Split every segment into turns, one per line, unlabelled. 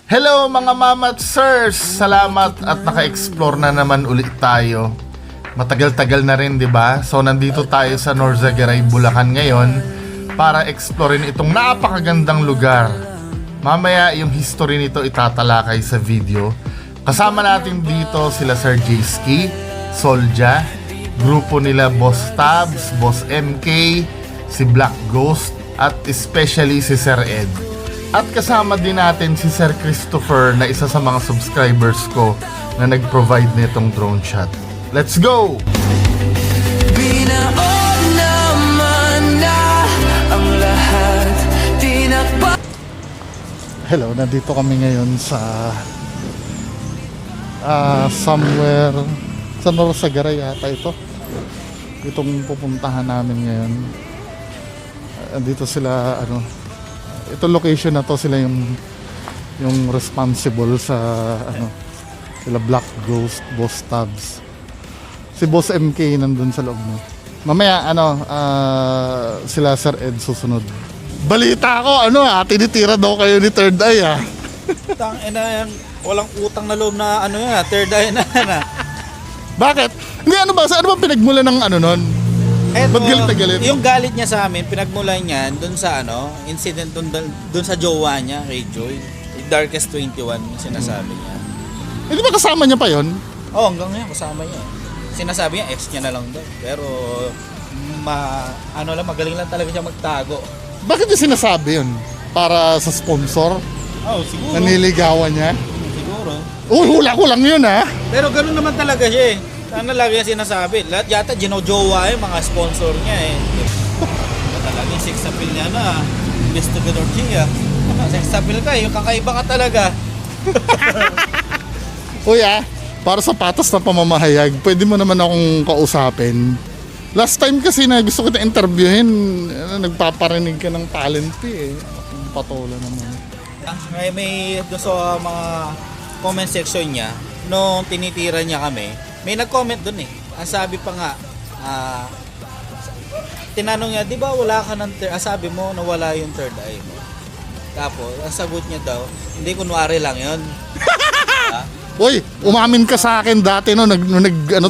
Hello mga mama at sirs! Salamat at naka-explore na naman ulit tayo. Matagal-tagal na rin, di ba? So nandito tayo sa Norzagaray, Bulacan ngayon para explorein itong napakagandang lugar. Mamaya yung history nito itatalakay sa video. Kasama natin dito sila Sir J-Ski, Solja, grupo nila Boss Tabs, Boss MK, si Black Ghost, at especially si Sir Ed. At kasama din natin si Sir Christopher na isa sa mga subscribers ko na nag-provide nitong drone shot. Let's go!
Binaon naman na ang lahat.
Hello, nandito kami ngayon sa somewhere sa Norzagaray yata ito. Itong pupuntahan namin ngayon. Andito sila ito location na to, sila yung responsible sa sila Black Ghost, Boss Tabs. Si Boss MK nandun sa loob mo. Mamaya sila Sir Ed susunod. Balita ko tinitira daw kayo ni Third Eye
Tang ina yan, walang utang na loob na third eye na yan.
Bakit? Hindi ano ba pinagmula ng nun?
Eto,
Ba't galit na galit?
yung galit niya sa amin, pinagmulan niya dun sa incident dun sa jowa niya, kay Joy. Darkest 21 yung sinasabi niya.
Hindi ba kasama niya pa yon?
Oh, hanggang ngayon kasama niya. Sinasabi niya ex niya na lang daw. Pero magaling lang talaga siya magtago.
Bakit niya sinasabi yun? Para sa sponsor?
Oh, siguro.
Naniligawan niya?
Siguro.
Hula ko lang yun
Pero ganoon naman talaga siya eh. Ano lagi niya sinasabi? Lahat yata ginojowa yung mga sponsor niya eh. Talagang sex appeal niya na. Investigador siya. Sex appeal ka, yung kakaiba ka talaga.
Uy para sa patas na pamamahayag, pwede mo naman akong kausapin. Last time kasi na gusto kita interviewin, nagpaparinig ka ng talent eh. Ang patola naman.
May doon sa mga comment section niya, nung tinitira niya kami, may nag-comment doon eh. Ang sabi pa nga, tinanong niya, di ba wala ka ng sabi mo na wala yung third eye mo. Tapos, ang sagot niya daw, hindi, kunwari lang yun.
Uy, umamin ka sa akin dati nung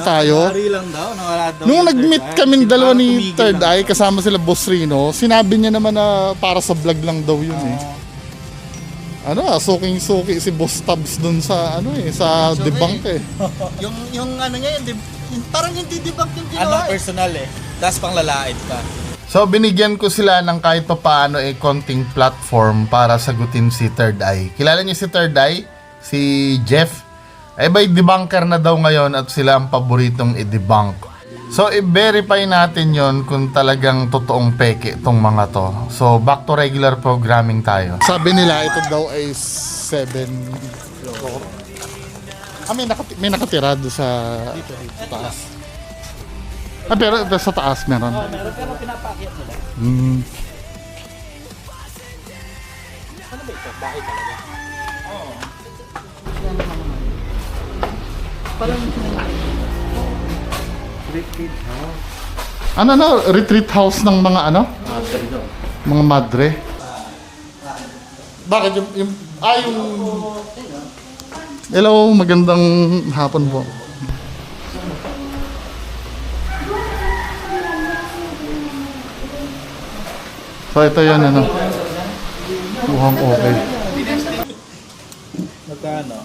tayo.
Kunwari lang daw, nawala daw.
Nung
yung
nag-meet
third eye.
kami dalawa
Parang
ni
tumigil
Third
lang.
Eye kasama sila Boss Rino, sinabi niya naman na para sa vlog lang daw yun eh. Suking-suki si Boss Tabs dun sa sa debunk eh.
yung niya parang hindi debunk yung ginawa.
Personal eh. Tapos pang lalait pa.
So binigyan ko sila ng kahit papaano konting platform para sagutin si Third Eye. Kilala niyo si Third Eye? Si Jeff? By debunker na daw ngayon at sila ang paboritong i-debunk. So i-verify natin yon kung talagang totoong peke itong mga to. So back to regular programming tayo. Sabi nila ito daw ay 7 floor. May nakatira doon sa taas. Pero sa taas meron.
Meron pero pinapakyat nila. Ano ba ito? Bahay talaga? Oo.
Parang
retreat house ng mga mga madre. Bakit yung Hello, magandang hapon po. So ito yan mukhang okay.
Magkano?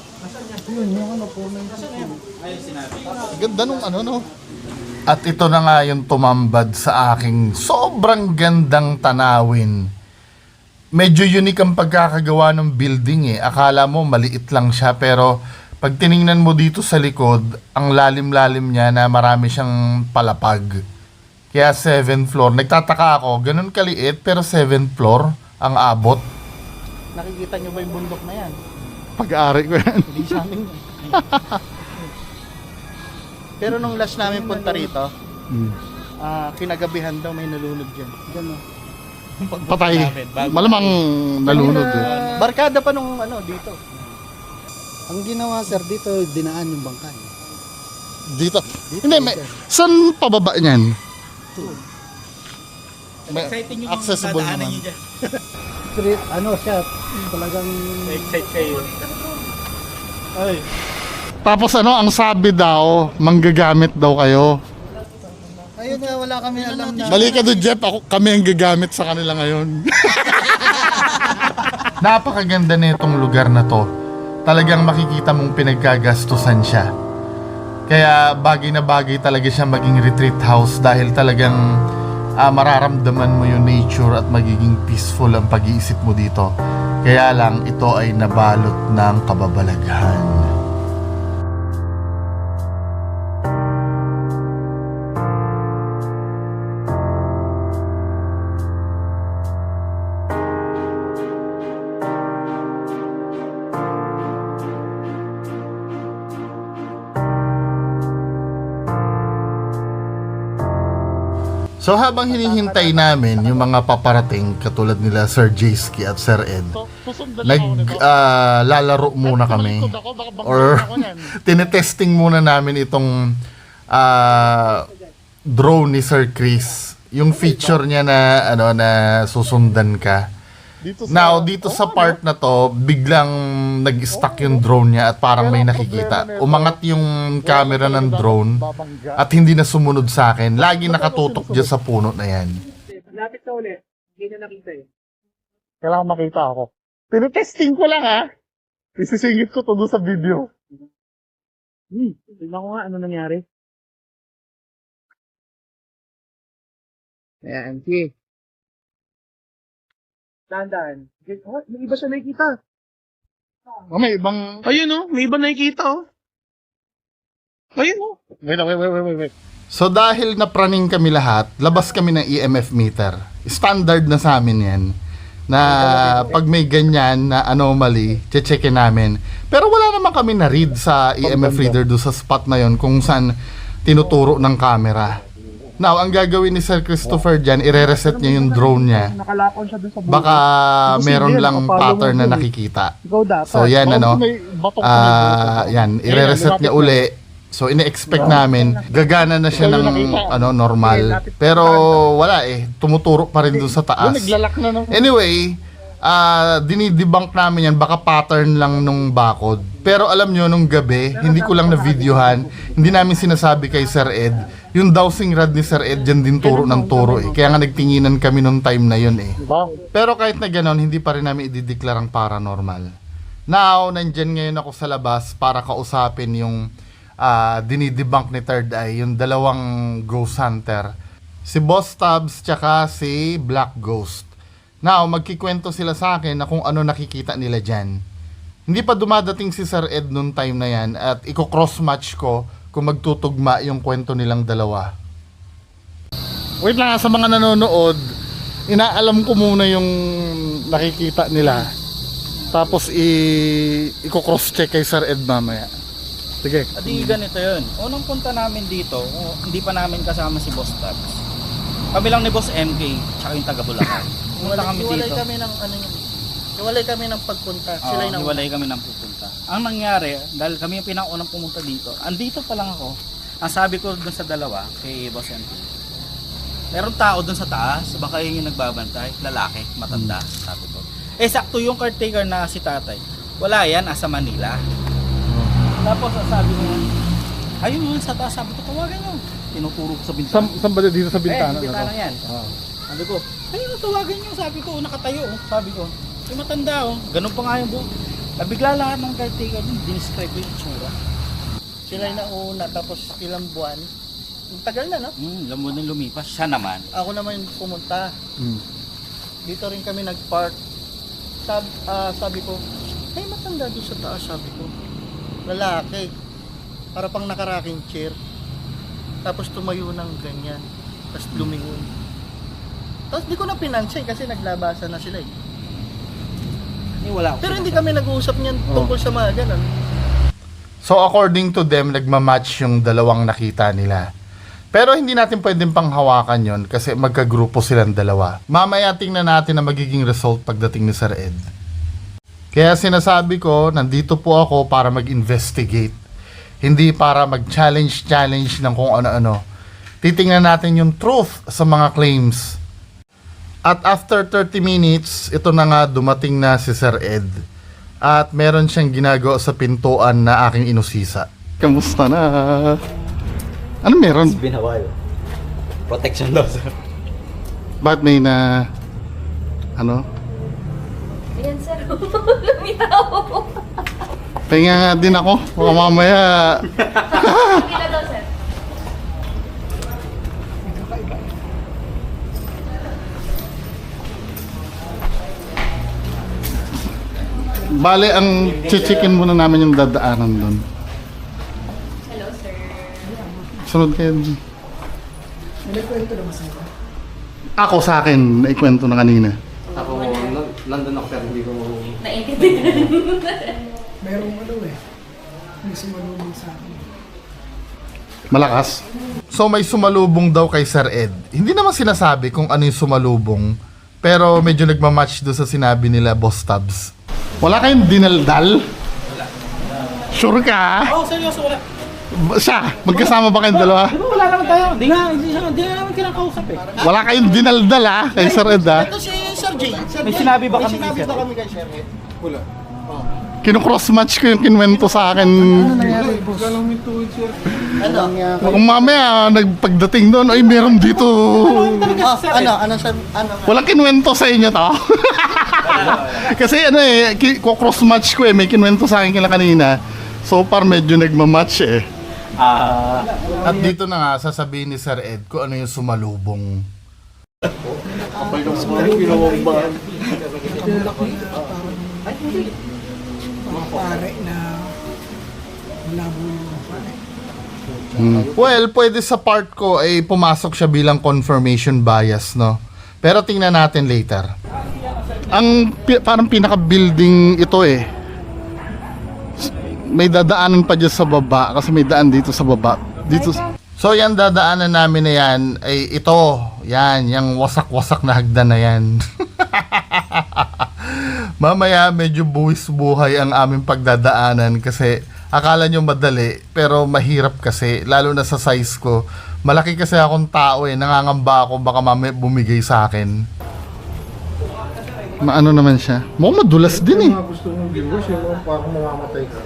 Ayun sinabi.
Ganda nung At ito na nga yung tumambad sa aking sobrang gandang tanawin. Medyo unique ang pagkakagawa ng building Akala mo maliit lang siya pero pag tiningnan mo dito sa likod, ang lalim-lalim niya na marami siyang palapag. Kaya 7th floor. Nagtataka ako, ganun kaliit pero 7th floor ang abot.
nakikita nyo ba yung bundok na yan?
Pag-aari ko yan.
Hindi sa amin. Pero nung last namin punta rito, kinagabihan daw may nalunod dyan. Diyan
Patay. Malamang nalunod
Barkada pa nung dito. Ang ginawa sir dito, dinaan yung bangka.
Dito. Hindi, saan pababa niyan?
Exciting yung
Accessible
dadaanan
naman.
niyo dyan.
Street, ano siya, talagang...
Excite kayo.
Ay,
Tapos ano, ang sabi daw, manggagamit daw kayo.
ayun nga, wala kami alam na...
Mali ka doon, Jeff. Kami ang gagamit sa kanila ngayon. Napakaganda na itong lugar na to. Talagang makikita mong pinagkagastusan siya. Kaya bagay na bagay talaga siya maging retreat house dahil talagang mararamdaman mo yung nature at magiging peaceful ang pag-iisip mo dito. Kaya lang ito ay nabalot ng kababalaghan. So habang hinihintay namin yung mga paparating katulad nila Sir Jayski at Sir Ed, lalaro muna kami or tinetesting muna namin itong drone ni Sir Chris, yung feature niya na ano na susundan ka. Now, dito sa part na to, biglang nag-stuck yung drone niya at parang may nakikita. Umangat yung camera ng drone at hindi na sumunod sa akin. Lagi nakatutok dyan sa puno na yan.
Lapit na ulit. Hindi na nakita eh.
Kailangan makita ako. Tinetesting ko lang ha. Isisingit ko to doon sa video.
Tignan ko nga ano nangyari. Ayan, sige. Dahan-dahan. Oh, may iba siya nakikita.
May ibang...
Ayun oh, may iba nakikita oh. Ayun oh.
Wait. So dahil napraning kami lahat, labas kami ng EMF meter. Standard na sa amin yan. Na pag may ganyan na anomaly, checkin namin. Pero wala naman kami na-read sa EMF reader do sa spot na yon kung saan tinuturo ng camera. Now, ang gagawin ni Sir Christopher dyan, ire-reset niya yung drone niya.
Nakalakon siya dun sa buhay.
Baka meron lang pattern na nakikita.
Ikaw dapat.
So yan ano, yan, ire-reset niya uli. So ine-expect namin, gagana na siya ng ano normal. Pero wala eh, tumuturo pa rin doon sa taas. Anyway, dinidebunk namin yan, baka pattern lang nung bakod. Pero alam nyo, nung gabi, hindi ko lang na-videohan, hindi namin sinasabi kay Sir Ed, yung dowsing rod ni Sir Ed dyan din turo ng turo eh. Kaya nga nagtinginan kami nung time na yun eh. Pero kahit na ganon, hindi pa rin namin idideklarang paranormal. Now, nandyan ngayon ako sa labas para kausapin yung dinidebunk ni Third Eye, yung dalawang ghost hunter. Si Boss Tubbs tsaka si Black Ghost. Now, magkikwento sila sa akin na kung ano nakikita nila dyan. Hindi pa dumadating si Sir Ed noon time na yan at i-cross-match ko kung magtutugma yung kwento nilang dalawa. Wait lang, sa mga nanonood, inaalam ko muna yung nakikita nila. Tapos i-cross-check kay Sir Ed mamaya. Sige.
Adi ganito yun. Unang punta namin dito, hindi pa namin kasama si Boss Tabs. Kami lang ni Boss MK, tsaka yung taga Bulacan. Pumunta kami
Hiwalay
dito.
kami ng ano yun. Hiwalay kami ng pagpunta. Sila yung
Hiwalay kami ng pupunta. Ang nangyari, dahil kami yung pinakaunang pumunta dito, andito pa lang ako. Ang sabi ko dun sa dalawa, kay Boss MK, meron tao dun sa taas, baka yun yung nagbabantay, lalaki, matanda, sabi ko. Eh, sakto yung caretaker na si tatay. Wala yan, asa Manila. Tapos, sabi ko, ayun yun sa taas, sabi ko, tawagan nyo. Tinuturo ko sa bintana.
Saan ba dito sa bintana?
Bintana yan. Sabi ko, ayun, tawagan nyo. Sabi ko, nakatayo. Sabi ko, yung matanda, ganun pa nga yung buhok. Nabigla lahat ng caretaker, dinescribe ko yung itsura.
Sila yung nauna, tapos ilang buwan. Ang tagal na, no?
Alam mo nang lumipas, siya naman.
Ako naman yung pumunta. Dito rin kami nag-park. Sabi ko, ay matanda doon sa taas, sabi ko. Lalaki. Para pang nakaraking chair. Tapos tumayo ng ganyan. Tapos lumingon. Tapos di ko na pinansin kasi naglabasan na sila eh.
Wala ako.
Pero hindi kami nag-uusap niyan tungkol sa mga ganun.
So according to them, nagmamatch yung dalawang nakita nila. Pero hindi natin pwedeng panghawakan yon kasi magkagrupo silang dalawa. Mamaya tingnan natin ang magiging result pagdating ni Sir Ed. Kaya sinasabi ko, nandito po ako para mag-investigate. Hindi para mag-challenge ng kung ano-ano. Titingnan natin yung truth sa mga claims. At after 30 minutes, ito na nga dumating na si Sir Ed. At meron siyang ginagawa sa pintuan na aking inusisa. Kamusta na? Ano meron?
Been a while. Protection daw, sir.
Bakit may na... Ano?
Ayan, sir. Lumitaw.
Pahinga nga din ako. Baka mamaya...
Sige na daw, sir.
Bale, ang chichikin muna namin yung dadaanan doon.
Hello, sir.
Sunod kayo. Ako sa akin, naikwento na kanina.
Ako, nandun ako pero hindi ko...
Naintindihan.
Merong ano eh. May sumalubong sa akin.
Malakas. So may sumalubong daw kay Sir Ed. Hindi naman sinasabi kung ano yung sumalubong, pero medyo nagmamatch doon sa sinabi nila, Boss Tabs. Wala kayong dinaldal? Sure ka?
Oh, seryoso, wala.
Siya, magkasama ba kayong dalawa?
Di ba wala naman tayo? Di nga naman kinakausap eh.
Wala kayong dinaldal kay Sir Ed
Ito si Sir Jay.
May sinabi ba
May
kami
sinabi
ni Sir
ba
Ed?
kami kay Sir Ed? Wala.
Kino-cross-match ko yung kinwento sa akin.
Nangyari, boss.
Ano?
Kung mamaya, nagpagdating doon, ay meron dito.
Ano, sir? Ano?
Walang kinwento sa inyo to. Kasi ano cross-match ko may kinwento sa akin kila kanina. So far, medyo nagmamatch eh. At dito na nga, sasabihin ni Sir Ed kung ano yung sumalubong.
Mga pare na malabo yung pare.
Well, pwede sa part ko ay pumasok siya bilang confirmation bias, no? Pero tingnan natin later. Parang pinaka-building ito eh. May dadaanan pa dyan sa baba kasi may daan dito sa baba. Dito. So yan dadaanan namin na yan ay ito. Yan, yung wasak-wasak na hagdan na yan. Mamaya medyo buwis buhay ang aming pagdadaanan kasi akala nyo madali pero mahirap kasi lalo na sa size ko. Malaki kasi akong tao nangangamba ako baka mamaya bumigay sa akin. Maano naman siya? Mukhang madulas din eh.
Gusto mong viewers, yung parang mamamatay ka.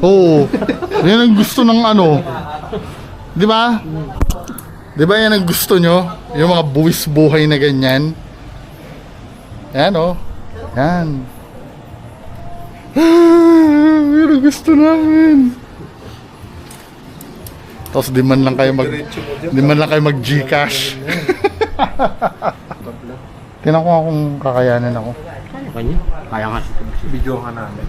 Oo. Yan ang gusto ng ano. Di ba? Di ba yan ang gusto nyo? Yung mga buwis buhay na ganyan. Yan o. Yan. Yan ang gusto namin. Tapos di man lang kayo mag Gcash. Tinan ko nga kung kakayanin ako.
Kaya nga.
Video ka namin.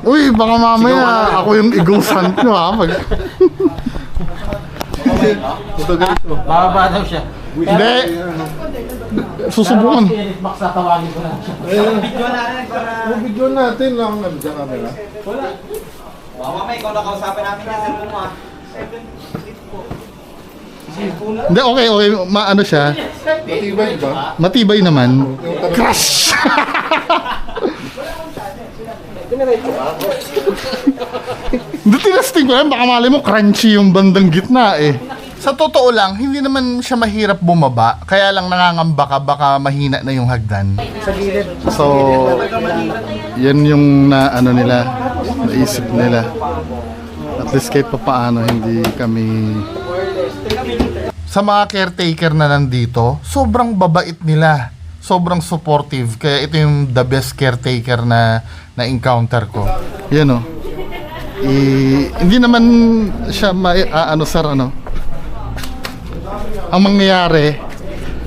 Uy, baka mamaya ako yung i-ghost hunt nyo
Bababa daw siya.
Hindi. Susubukan.
Max tatawagin ko na siya.
Yung video natin lang nandiyan camera.
Mamaya ikaw na kausapin namin yung cellphone mo
Hindi, okay. Maano siya.
Matibay ba?
Matibay naman. Crush! Hindi tinasting ko yan. Baka mali mo crunchy yung bandang gitna eh. Sa totoo lang, hindi naman siya mahirap bumaba. Kaya lang nangangamba ka, baka mahina na yung hagdan. So, yan yung ano nila, naisip nila. At least kahit pa paano, hindi kami... Sa mga caretaker na nandito, sobrang babait nila. Sobrang supportive. Kaya ito yung the best caretaker na encounter ko. Yan o. Hindi naman siya ang mangyayari,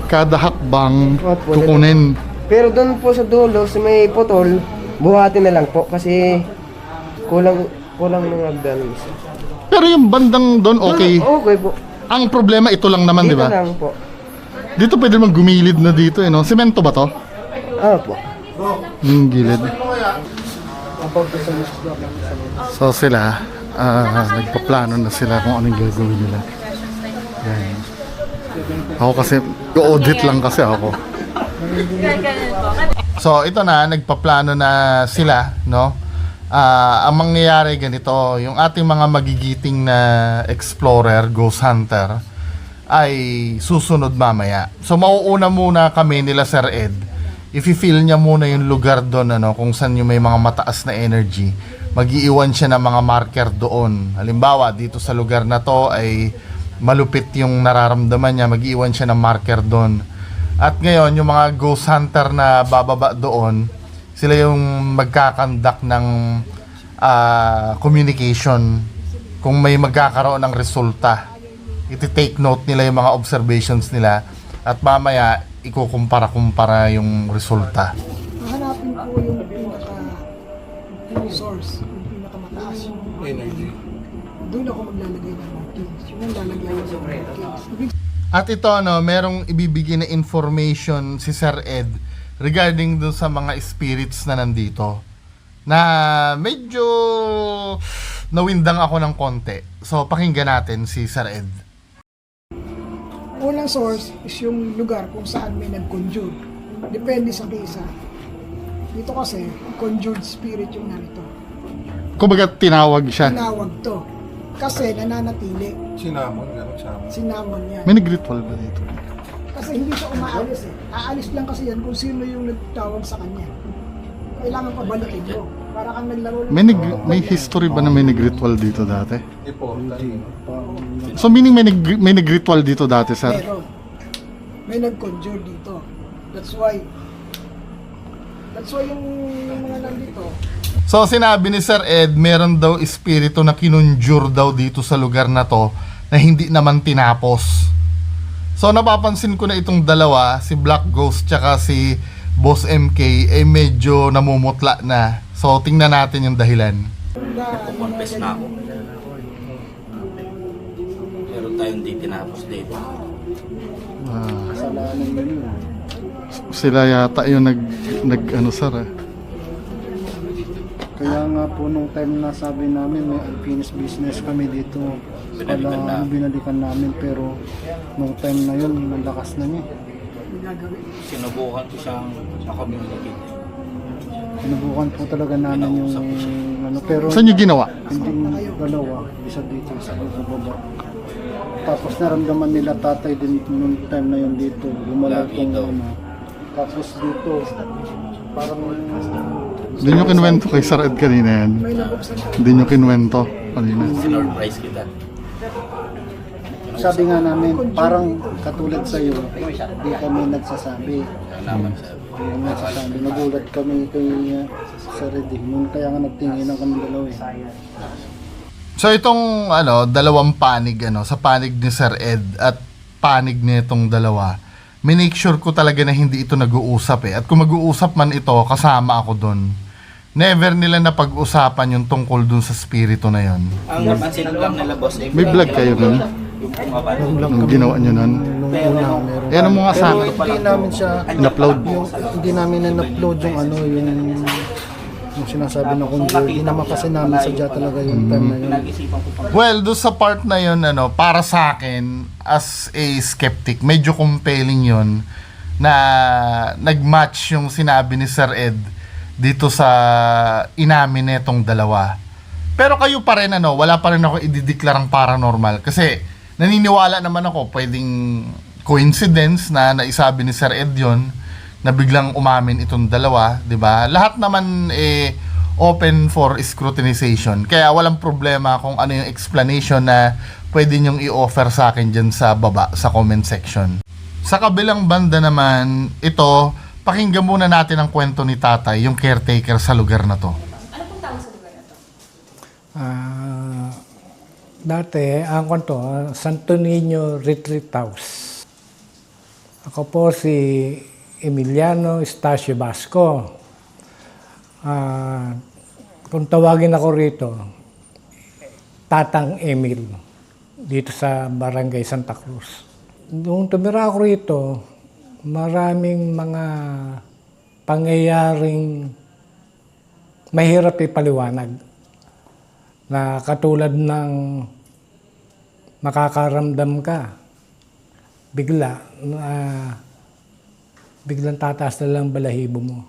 kada hakbang kukunin.
Pero doon po sa dulo, sa may putol, buhatin na lang po kasi kulang ng hagdan.
Pero yung bandang doon okay.
Okay po.
Ang problema ito lang naman, di
Dito
ba?
lang po.
Dito pwede naman gumilid na dito, no? Semento ba to?
Po.
Yung gilid. So sila, nagpaplano na sila kung anong gagawin nila. Yan. Ako kasi, audit lang kasi ako. So ito na, nagpaplano na sila, no? Ang mangyayari ganito, yung ating mga magigiting na explorer, ghost hunter, ay susunod mamaya. So mauuna muna kami nila Sir Ed. If-feel niya muna yung lugar doon kung saan yung may mga mataas na energy. Mag-iiwan siya ng mga marker doon. Halimbawa, dito sa lugar na to ay malupit yung nararamdaman niya, mag-iiwan siya ng marker doon. At ngayon, yung mga ghost hunter na bababa doon, sila yung magkakandak ng communication kung may magkakaroon ng resulta. Iti-take note nila yung mga observations nila at mamaya ikukumpara-kumpara yung resulta.
Hahanapin ko yung pinaka source, yung pinakamataas yung energy. Doon ako maglalagay ng mga kings. Yung lalagay yung mga kings.
At ito merong ibibigay na information si Sir Ed regarding dun sa mga spirits na nandito na medyo nawindang ako ng konti. So pakinggan natin si Sir Ed.
Unang source is yung lugar kung saan may nag-conjure. Depende sa kisa. Dito kasi, conjured spirit yung narito.
Kumbaga tinawag siya.
Tinawag to. Kasi nananatili.
Sinamon, gano'n sinamon.
Sinamon yan.
May nag-ritual ba dito?
Kasi hindi siya umaalis eh. Aalis lang kasi yan kung sino yung nagtawag sa kanya. Kailangan pabalikin mo. Para kang naglaro.
May history ba na may nag-ritual dito dati? So meaning may nag-ritual dito dati, sir?
Meron. May nag-conjure dito. That's why yung mga nandito.
So sinabi ni Sir Ed, meron daw espiritu na kinunjure daw dito sa lugar na to na hindi naman tinapos. So napapansin ko na itong dalawa, si Black Ghost tsaka si Boss MK ay medyo namumutla na. So tingnan natin yung dahilan.
Confess na ako. Meron tayong di tinapos dito.
Sila yata yung nag ano sir
Kaya nga po nung time na sabi namin may unfinished business kami dito. Binalikan namin pero nung time na yun nalakas na niya.
Sinubukan ko siyang makommunicate.
Sinubukan po talaga namin yung pero
Saan yung ginawa?
hindi dalawa, isa dito, isa sa baba. Tapos naramdaman nila tatay din nung time na yun dito, gumalaw tong Tapos dito, parang
Hindi nyo kinuwento kay Sir Ed kanina yan. Hindi nyo kinuwento kanina.
Sinurprise kita.
sabi nga namin, parang katulad sa'yo, di kami nagsasabi. Nagulat kami kay Sir Ed. Kaya nga nagtingin kami dalawa eh.
So itong dalawang panig sa panig ni Sir Ed at panig nitong dalawa, minake sure ko talaga na hindi ito nag-uusap At kung mag-uusap man ito, kasama ako doon. Never nila na pag-usapan yung tungkol dun sa spirito na yon.
Ang napansin lang nila boss
May vlog kayo nun? Yung ginawa nyo nun? Yan ang mga sa
Pero hindi namin siya
in-upload.
Hindi namin in-upload yung sinasabi na conjure. Hindi naman kasi namin sadya talaga yung time na yun.
Well, doon sa part na yun, para sa akin, as a skeptic, medyo compelling yun na nag-match yung sinabi ni Sir Ed dito sa inamin netong dalawa. Pero kayo pa rin, wala pa rin ako idideklarang paranormal kasi naniniwala naman ako pwedeng coincidence na naisabi ni Sir Ed yun na biglang umamin itong dalawa, 'di ba? Lahat naman open for scrutinization. Kaya walang problema kung ano yung explanation na pwede nyong i-offer sa akin dyan sa baba, sa comment section. Sa kabilang banda naman, ito, pakinggan muna natin ang kwento ni Tatay, yung caretaker sa lugar na to.
Ano pong tawag sa lugar na to?
Dati, ang kwento, Santo Niño Retreat House. Ako po si Emiliano Estacio Basco. Kung tawagin ako rito, Tatang Emil, dito sa Barangay Santa Cruz. Nung tumira ako rito, maraming mga pangyayaring mahirap ipaliwanag na katulad ng makakaramdam ka biglang tataas na lang balahibo mo.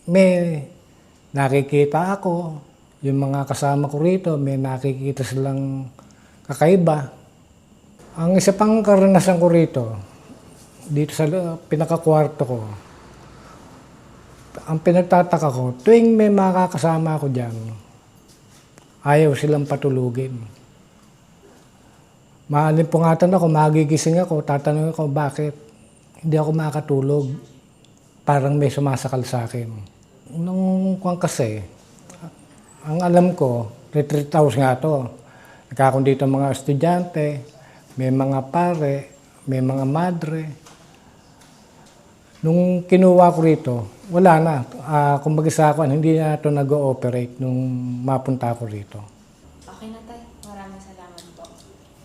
May nakikita ako, yung mga kasama ko rito, may nakikita silang kakaiba. Ang isa pang karanasan ko rito, dito sa pinakakwarto ko, ang pinagtataka ko, tuwing may makakasama ako dyan, ayaw silang patulugin. Maalimpungatan ako, magigising ako, tatanungin ko bakit hindi ako makatulog. Parang may sumasakal sa akin. Nung kuwan kasi, ang alam ko, retreat house nga to. Nagkakon dito mga estudyante, may mga pare, may mga madre. Nung kinuha ko rito, wala na. Kumbaga sa akin, hindi na ito nag-ooperate nung mapunta ko rito.
Okay na tayo. Maraming salamat po.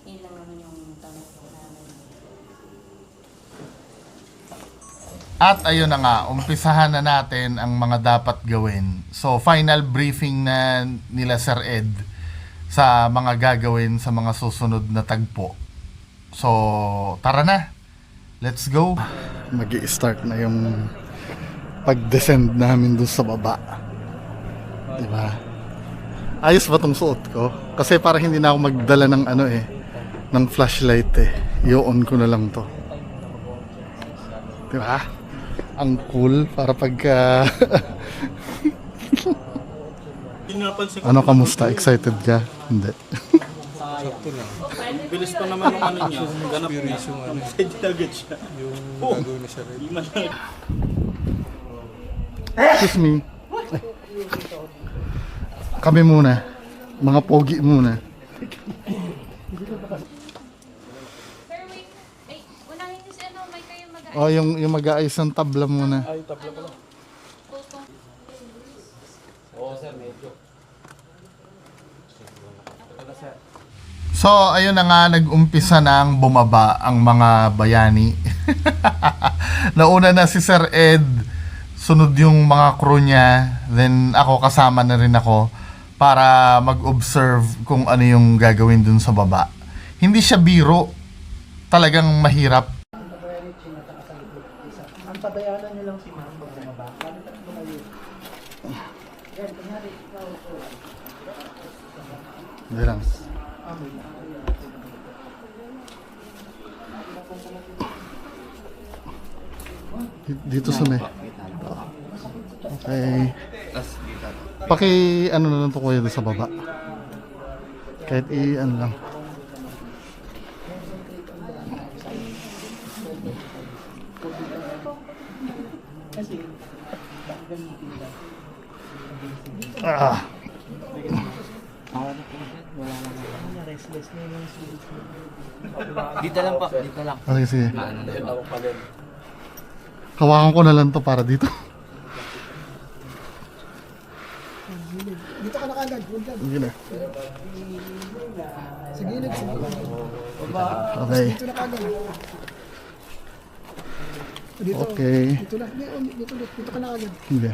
Yun lang naman yung tanong ko namin.
At ayun na nga, umpisahan na natin ang mga dapat gawin. So, final briefing na nila Sir Ed sa mga gagawin sa mga susunod na tagpo. So, tara na. Let's go. Mag-i-start na yung pag-descend namin dun sa baba. Diba? Ayos ba tong suot ko? Kasi para hindi na ako magdala ng ng flashlight eh. I-on ko na lang to. Diba? Ang cool para pagka... ano, kamusta? Excited ka? Hindi.
Bilis pa naman yung ano niya. Ganap niya. Excited agad siya. Yung gagawin na siya rin.
Excuse me. Kami muna. Mga pogi muna.
Sir, wait. Ay, unahin niyo si ano, may kayo mag-aayos.
Oh, yung mag-aayos ng tabla muna.
Ay, tabla pala.
So, ayun na nga, nag-umpisa nang bumaba ang mga bayani. Nauna na si Sir Ed, sunod yung mga crew niya, then ako kasama na rin ako para mag-observe kung ano yung gagawin dun sa baba. Hindi siya biro, talagang mahirap.
Ang pabayanan niyo lang si ma'am pag bumaba.
Hindi lang. Dito sa may. Okay. Paki ano na lang to kuya doon sa baba. Kahit ano lang. Ah.
Dito lang po. Dito lang.
Okay, sige. Hawakan ko na lang to para dito.
Dito ka na kagad. Huwag dyan.
Sige na.
Sa gilid. Sa gilid.
Okay.
Dito na kagad. Dito.
Okay.
Dito na. Dito ka na kagad.
Sige.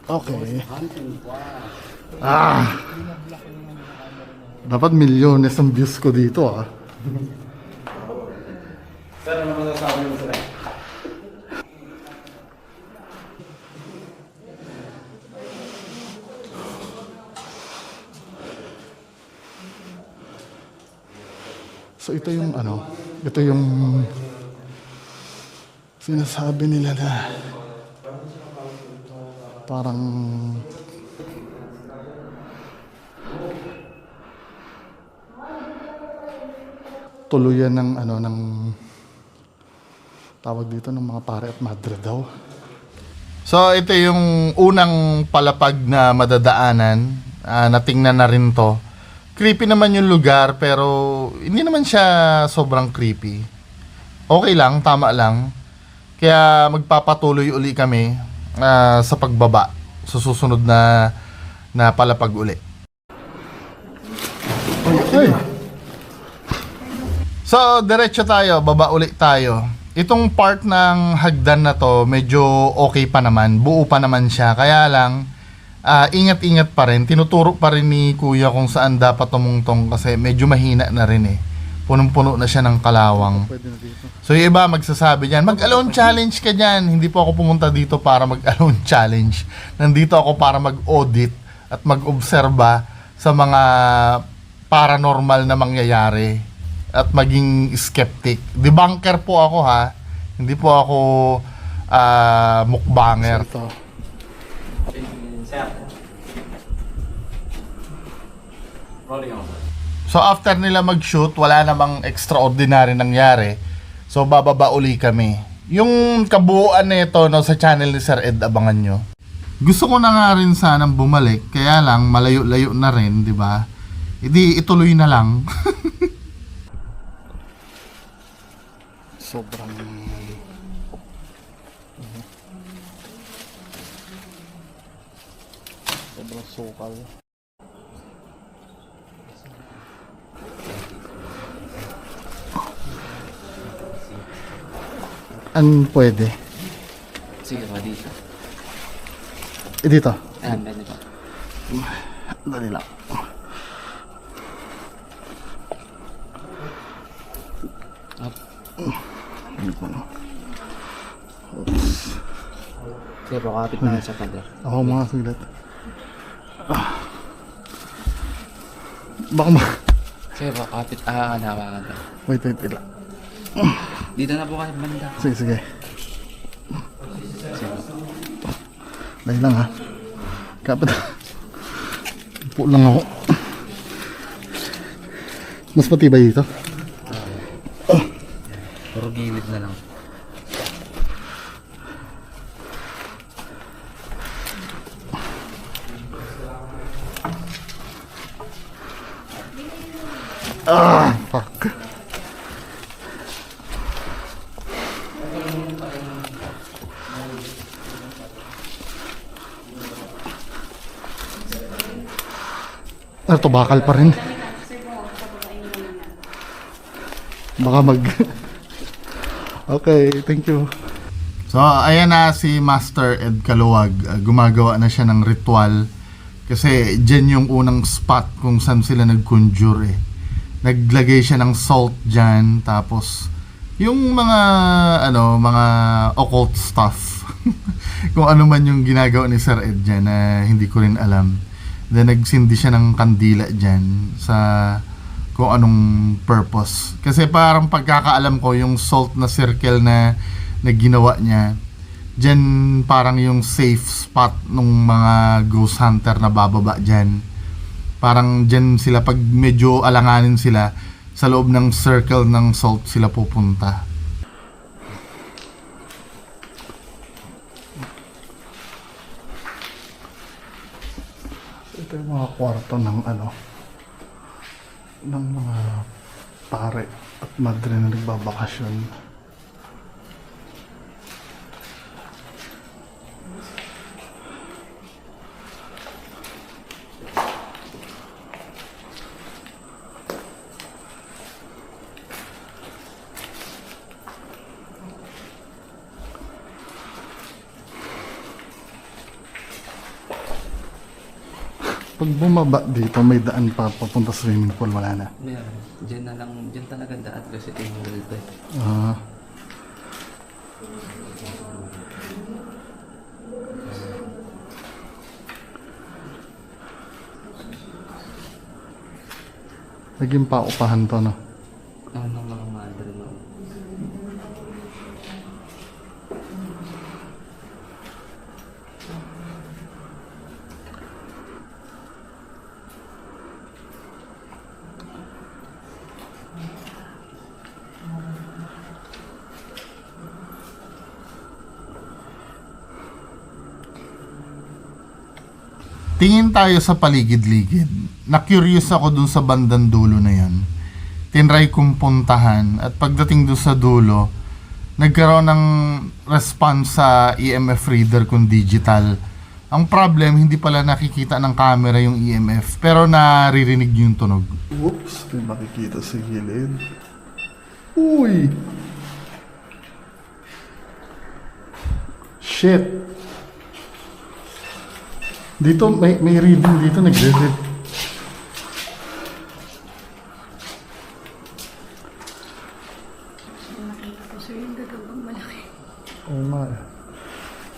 Okay. Ah. Dapat milyones ang views ko dito ah. So ito yung ito yung sinasabi nila na parang tuluyan ng ng tawag dito ng mga pare at madre daw. So ito yung unang palapag na madadaanan, natingnan na rin to. Creepy naman yung lugar pero hindi naman siya sobrang creepy. Okay lang, tama lang. Kaya magpapatuloy uli kami sa pagbaba sa susunod na palapag uli. Okay. So, diretso tayo, baba uli tayo. Itong part ng hagdan na to, medyo okay pa naman, buo pa naman siya. Kaya lang, ingat-ingat pa rin. Tinuturo pa rin ni Kuya kung saan dapat tumungtong kasi medyo mahina na rin eh. Punong-puno na siya ng kalawang. So yung iba magsasabi dyan, mag-alone challenge ka dyan. Hindi po ako pumunta dito para mag-alone challenge. Nandito ako para mag-audit at mag-obserba sa mga paranormal na mangyayari at maging skeptic. Debunker po ako ha. Hindi po ako mukbanger. So after nila mag-shoot, wala namang extraordinary nangyari. So bababa uli kami. Yung kabuuan nito no, sa channel ni Sir Ed, abangan nyo. Gusto ko na nga rin sanang bumalik, kaya lang malayo-layo na rin, di ba? Hindi ituloy na lang. Sobrang sukal. An pwede?
Sige ba dito?
Dito.
Ayan, ganito.
Dali lang.
Sige po, kapit na sa pader.
Ako mga sulat. Baka
Sige po, kapit. Nawakan ka.
wait lang.
Dito na po kayo banda.
Sige.
Sige po.
Dali lang ha. Kapit. Upo lang ako. Mas matibay dito.
Puro gilid na lang.
Fuck. Ito bakal pa rin. Baka mag... Okay, thank you. So, ayan na si Master Ed Kaluwag. Gumagawa na siya ng ritual. Kasi dyan yung unang spot kung saan sila nag-conjure eh. Naglagay siya ng salt dyan. Tapos, yung mga, mga occult stuff. Kung ano man yung ginagawa ni Sir Ed dyan na hindi ko rin alam. Then, nagsindi siya ng kandila dyan sa kung anong purpose. Kasi parang pagkakaalam ko, yung salt na circle na ginawa niya, dyan parang yung safe spot ng mga ghost hunter na bababa dyan. Parang dyan sila, pag medyo alanganin sila, sa loob ng circle ng salt sila pupunta. Ito yung mga kwarto ng ng mga pare at madre na nagbabakasyon. Pag bumaba dito, may daan pa papunta sa swimming pool, wala na.
Meron. Diyan na lang, diyan talaga daan kasi tinulad pa.
Naging paupahan to, no?
Ano mga madre mo?
Tingin tayo sa paligid-ligid. Na-curious ako dun sa bandang dulo na yan. Tinry kong puntahan at pagdating dun sa dulo, nagkaroon ng response sa EMF reader kung digital. Ang problem, hindi pala nakikita ng camera yung EMF, pero naririnig yung tunog. Whoops, may makikita sa gilid. Uy! Shit! Dito, may reading dito, nagre-read.
Nakita ko sir yung gagawang malaki.
Oo nga.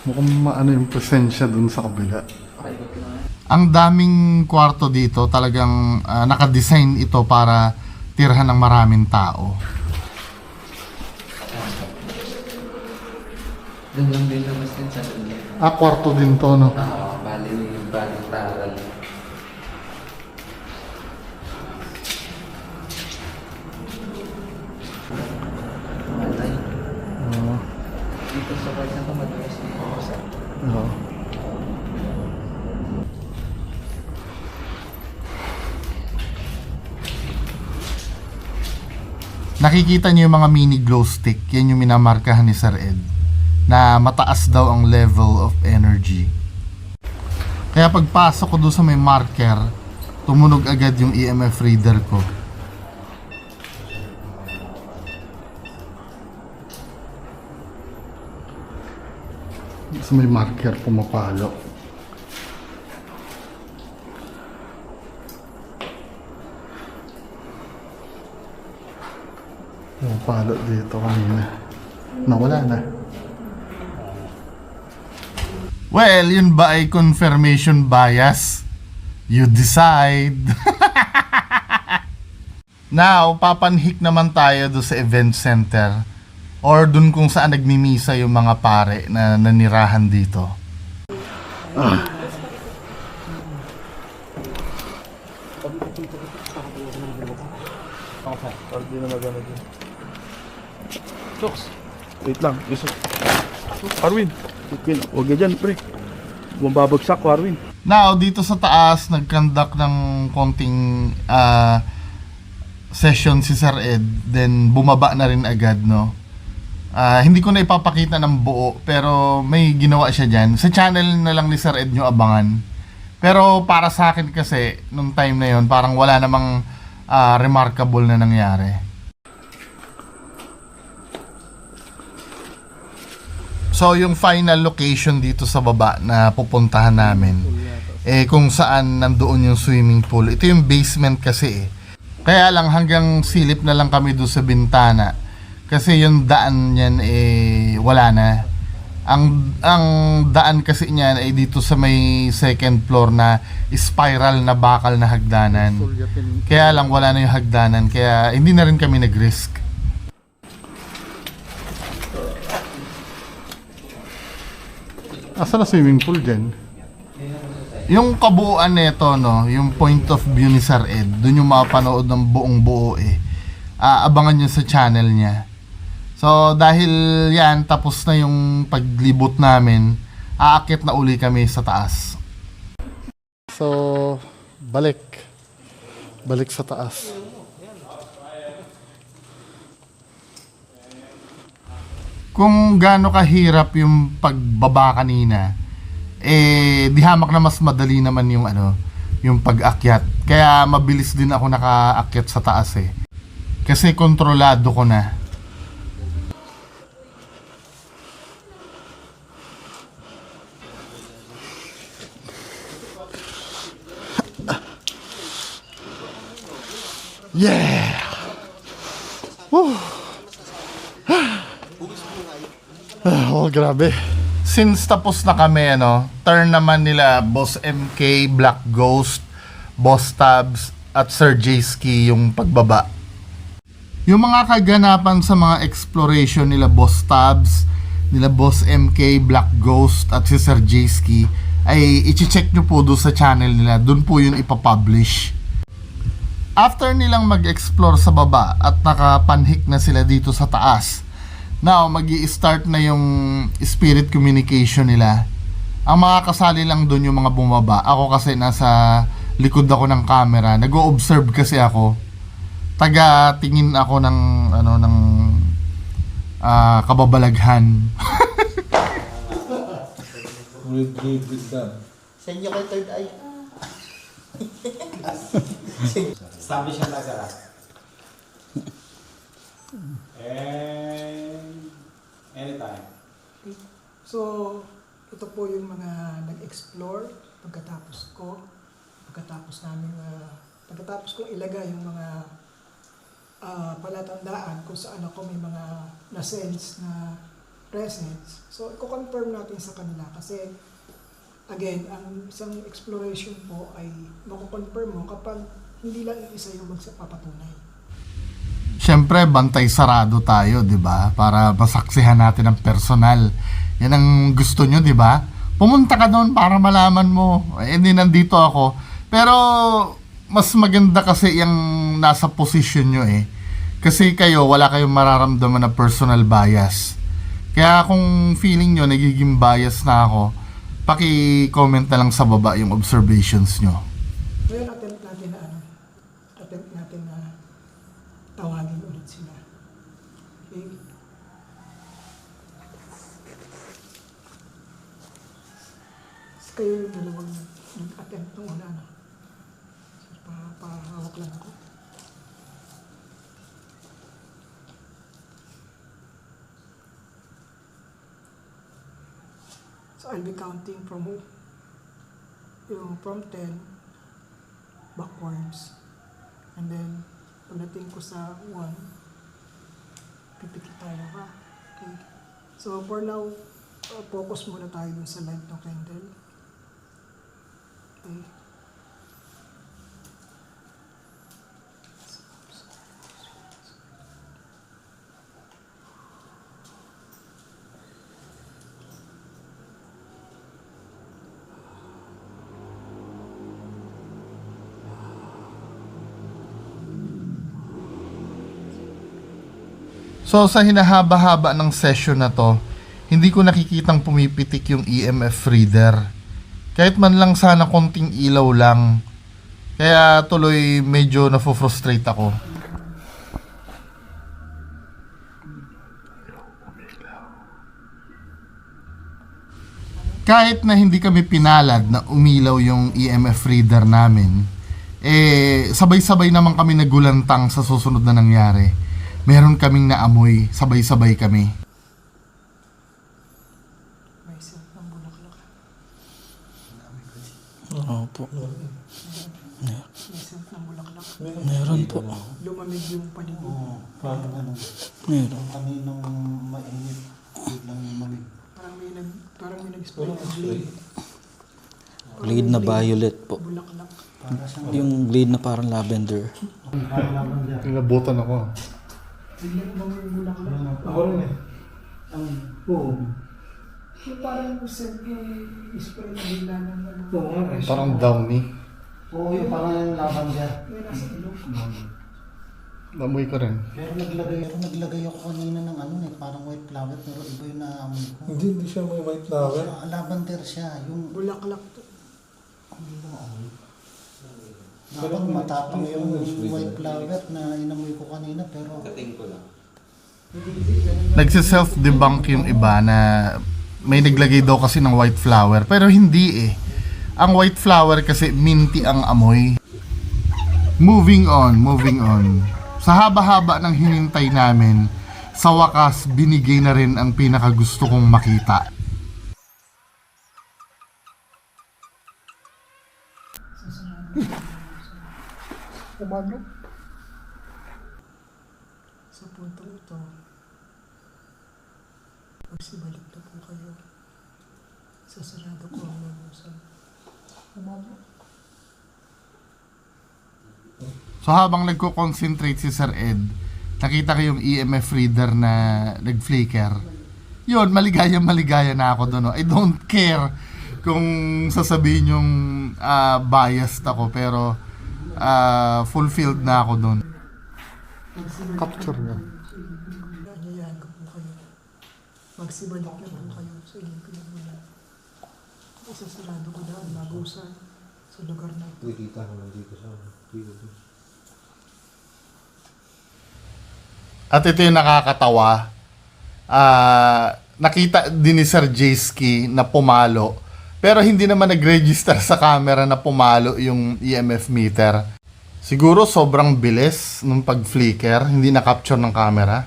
Mukhang maano yung presensya dun sa kabila.
Paikot lang.
Ang daming kwarto dito, talagang nakadesign ito para tirhan ng maraming tao.
Doon lang din labas din sa dulo.
Kwarto din to, no?
Bali yung bagong taral. Malay. Dito sa part na ito, madalas dito sa
Nakikita niyo yung mga mini glow stick, yan yung minamarkahan ni Sir Ed, na mataas daw ang level of energy. Kaya pagpasok ko doon sa may marker, tumunog agad yung EMF reader ko. Sa may marker pumapalo. Pumapalo dito kanina. Nawala na. Well, yun ba ay confirmation bias? You decide. Now, papanhik naman tayo do sa event center or dun kung saan nagmimisa yung mga pare na nanirahan dito.
Wait lang. Arwin. Huwag ka dyan, pre. Bumabagsak, Arwin.
Now, dito sa taas, nag-conduct ng konting session si Sir Ed. Then, bumaba na rin agad, no? Hindi ko na ipapakita ng buo, pero may ginawa siya dyan. Sa channel na lang ni Sir Ed nyo abangan. Pero para sa akin kasi, nung time na yon parang wala namang remarkable na nangyari. So, yung final location dito sa baba na pupuntahan namin, kung saan nandoon yung swimming pool. Ito yung basement kasi. Kaya lang hanggang silip na lang kami doon sa bintana. Kasi yung daan niyan wala na. Ang daan kasi niyan ay dito sa may second floor na spiral na bakal na hagdanan. Kaya lang wala na yung hagdanan. Kaya hindi na rin kami nag-risk. Asa na swimming pool dyan? Yung kabuuan nito, no, yung point of view ni Sir Ed, dun yung mapanood ng buong buo abangan nyo sa channel niya. So, dahil yan, tapos na yung paglibot namin, aakyat na uli kami sa taas. So, balik sa taas. Kung gaano kahirap yung pagbaba kanina, di hamak na mas madali naman yung yung pag-akyat. Kaya mabilis din ako nakaakyat sa taas Kasi kontrolado ko na. Yeah! Woo! Oh, grabe. Since tapos na kami, turn naman nila Boss MK, Black Ghost, Boss Tabs, at Sir J-Ski yung pagbaba. Yung mga kaganapan sa mga exploration nila Boss Tabs, nila Boss MK, Black Ghost, at si Sir J-Ski ay i-check nyo po doon sa channel nila. Doon po yun ipapublish. After nilang mag-explore sa baba at nakapanhik na sila dito sa taas, now, magi-start na yung spirit communication nila. Ang mga kasali lang doon yung mga bumaba. Ako kasi nasa likod ako ng camera. Nag-o-observe kasi ako. Taga-tingin ako ng kababalaghan.
Sa inyo kay third eye.
Establish ang laga. And anytime.
So, ito po yung mga nag-explore pagkatapos kong ilagay yung mga palatandaan kung saan ako may mga na-sense na presence. So, i-confirm natin sa kanila kasi Again, ang isang exploration po ay makukonfirm mo kapag hindi lang isa yung magpapatunay.
Siyempre, bantay sarado tayo, di ba? Para masaksihan natin ang personal. Yan ang gusto nyo, di ba? Pumunta ka doon para malaman mo. Hindi nandito ako. Pero, mas maganda kasi yung nasa position nyo eh. Kasi kayo, wala kayong mararamdaman na personal bias. Kaya kung feeling nyo, nagiging bias na ako, paki-comment na lang sa baba yung observations nyo.
Ngayon, attempt natin na tawagin ulit sila. Okay? So, kayo yung dalawang nag-attempt nung una, no? So, pahawak lang ako. So, I'll be counting from 10 backwards. And then, pagdating ko sa 1, pipikit tayo ha. Okay. So, for now, focus muna tayo dun sa light ng candle. Okay.
So sa hinahaba-haba ng session na to, hindi ko nakikitang pumipitik yung EMF reader. Kahit man lang sana konting ilaw lang. Kaya tuloy medyo nafo-frustrate ako. Kahit na hindi kami pinalad na umilaw yung EMF reader namin, sabay-sabay naman kami nagulantang sa susunod na nangyari. Meron kaming naamoy, sabay-sabay kami.
May scent ng bulaklak.
Oo po.
May scent ng bulaklak.
Meron po.
Lumamig yung paligid.
Parang ano,
Meron.
kaninang mainit, biglang lumamig.
Parang may nag-spray ng blade.
Glade na violet po.
Bulaklak.
Yung glade na parang lavender.
Nabutan ako.
Biglang bang yung bulaklak.
Ako rin eh. Oo.
Yung parang scent yung spray na bigla ng ano.
Parang downy.
Oo, yung parang lavender.
May nasa ilong.
Namoy ko rin.
Pero naglagay ako kanina ng ano eh, parang white flower, pero iba yung naamoy ko.
Hindi siya may white flower.
Lavender siya, yung
Bulaklak.
dapat matapang yung white flower na inamoy ko kanina, pero
Nagsi-self-debunk yung iba na may naglagay daw kasi ng white flower. Pero hindi eh. Ang white flower kasi minty ang amoy. Moving on. Sa haba-haba ng hinintay namin, sa wakas binigay na rin ang pinakagusto kong makita.
Umano. Sa puntong ito, magsibalik na po kayo. Sasarado ko ang lamusan. Umano.
So habang nagko-concentrate si Sir Ed, nakita ko yung EMF reader na nag-flicker. Yun, maligaya na ako doon. No? I don't care kung sasabihin yung biased ako, pero fulfilled na ako doon. Capture niya.
Anyayaan ko po kayo. Magsibalik na po kayo sa inyong pinagmula. Isasarado ko na ang lagusan sa lugar na ito.
Kikita ko lang dito sa video.
At ito yung nakakatawa. Nakita din ni Sir Jayski na pumalo. Pero hindi naman nag-register sa camera na pumalo yung EMF meter. Siguro sobrang bilis nung pag-flicker. Hindi na-capture ng camera.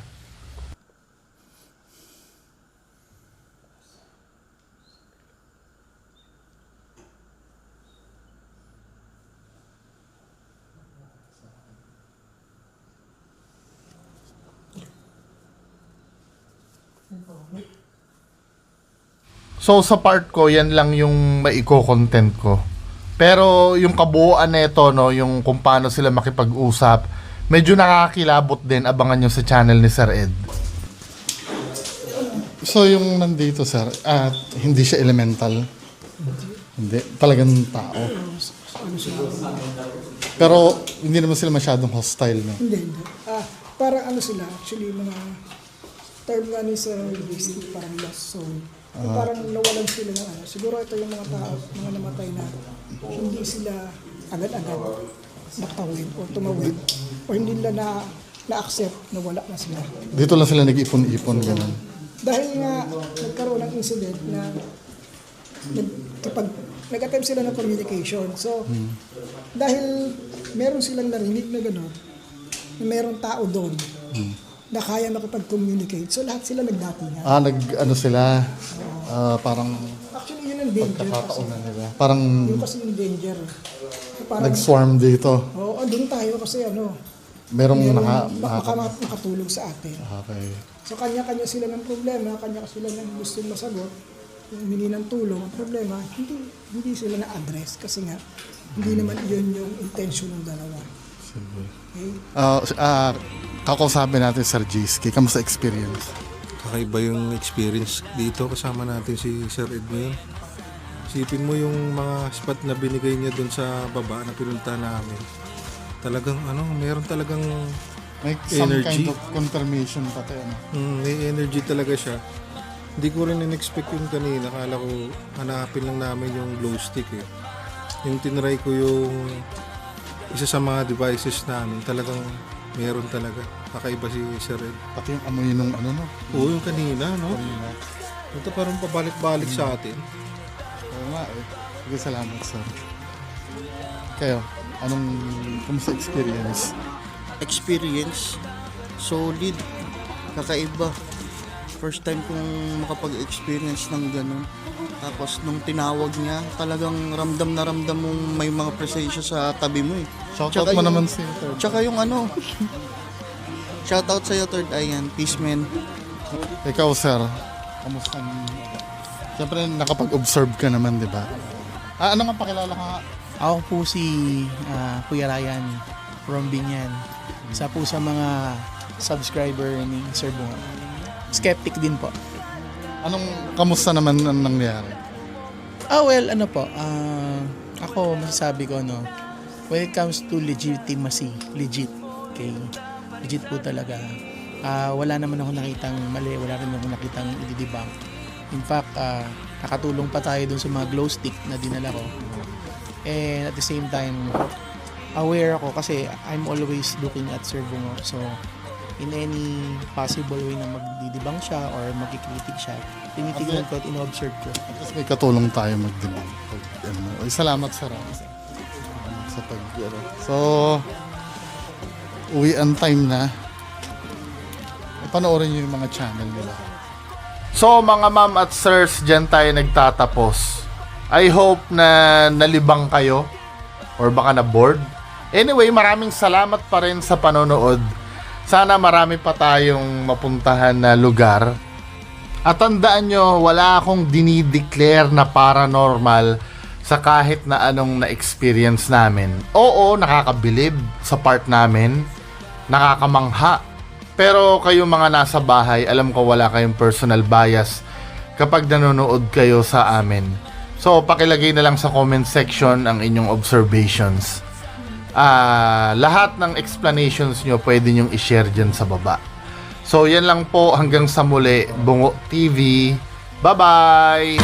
So sa part ko, yan lang yung maiko-content ko. Pero yung kabuuan nito, no, yung kung paano sila makipag-usap, medyo nakakakilabot din. Abangan nyo sa channel ni Sir Ed. So yung nandito, sir, hindi siya elemental. Hindi, talagang tao.
Ano siya?
Pero hindi naman sila masyadong hostile, no?
Hindi. Parang ano sila, actually, mga term nga ni Sir Luis, parang lost soul. Parang nawalan sila ng ano. Siguro ito yung mga tao, mga namatay na hindi sila agad-agad nakawin o tumawid o hindi nila na-accept na wala na sila.
Dito lang sila nag-ipon-ipon, ganun.
Dahil nga nagkaroon ng incident na nag-attempt sila ng communication. So, dahil meron silang narinig na gano'n, na merong tao doon na kaya makipag-communicate. So, lahat sila nagdatingan.
Ano sila, parang
Actually, yun ang danger.
pagkakataonan nila. Parang
Yun kasi yung danger. So, parang,
nag-swarm dito.
Oo, doon tayo kasi
Merong
makatulog sa atin.
Okay.
So, kanya-kanya sila ng problema, kanya sila ng gustong masagot, humingi ng tulong. Ang problema, hindi sila na-address kasi nga, hindi naman yun yung intention ng dalawa. Okay?
Kakausapin natin, Sir Jayski. Kamusta experience?
Kakaiba yung experience dito. Kasama natin si Sir Ed ngayon. Isipin mo yung mga spot na binigay niya doon sa baba na pinunta namin. Talagang meron talagang
May some
energy.
kind of confirmation pati, ano?
May energy talaga siya. Hindi ko rin in-expect yung kanina. Akala ko hanapin lang namin yung glow stick eh. Yung tinry ko yung isa sa mga devices namin, talagang meron talaga. Kakaiba si Sir Ed.
Pati yung amoy nung no?
Oo, yung kanina, no? Ito parang pabalik-balik sa atin.
Oo nga eh. Sige, salamat, sir. Kayo, kamusta experience?
Experience, solid, kakaiba. First time kong makapag-experience ng ganun. Tapos nung tinawag niya, talagang ramdam na ramdam mong may mga presensya sa tabi mo eh.
Shoutout mo naman si Third.
Tsaka yung shoutout sa'yo Third Eye yan, peace man.
Ikaw, sir, kamusta? Siyempre, nakapag-observe ka naman, di ba? Ano nga pakilala ka nga?
Ako po si Kuya Ryan from Binyan. Isa po sa mga subscriber ni Sir Bunga. Skeptic din po.
Kamusta naman ang nangyari?
Ako masasabi ko, when it comes to legitimacy, legit, okay? Legit po talaga. Wala naman ako nakitang mali, wala rin ako nakitang i-debunk. In fact, nakatulong pa tayo dun sa mga glow stick na dinala ko. And at the same time, aware ako kasi I'm always looking at Sir Bungo. So, in any possible way na magdidibang siya or magkikritik siya, tinitignan ko at in-observe ko.
At least may katulong tayo magdibang. Salamat, sir. Sa So, uwian time na. Panoorin niyo yung mga channel nila. So, mga ma'am at sirs, dyan tayo nagtatapos. I hope na nalibang kayo or baka na bored. Anyway, maraming salamat pa rin sa panonood. Sana marami pa tayong mapuntahan na lugar. At tandaan nyo, wala akong dinideclare na paranormal sa kahit na anong na-experience namin. Oo, nakakabilib sa part namin. Nakakamangha. Pero kayong mga nasa bahay, alam ko wala kayong personal bias kapag nanonood kayo sa amin. So, pakilagay na lang sa comment section ang inyong observations. Lahat ng explanations nyo pwede nyong i-share dyan sa baba. So, yan lang po. Hanggang sa muli. Bungo TV. Bye-bye!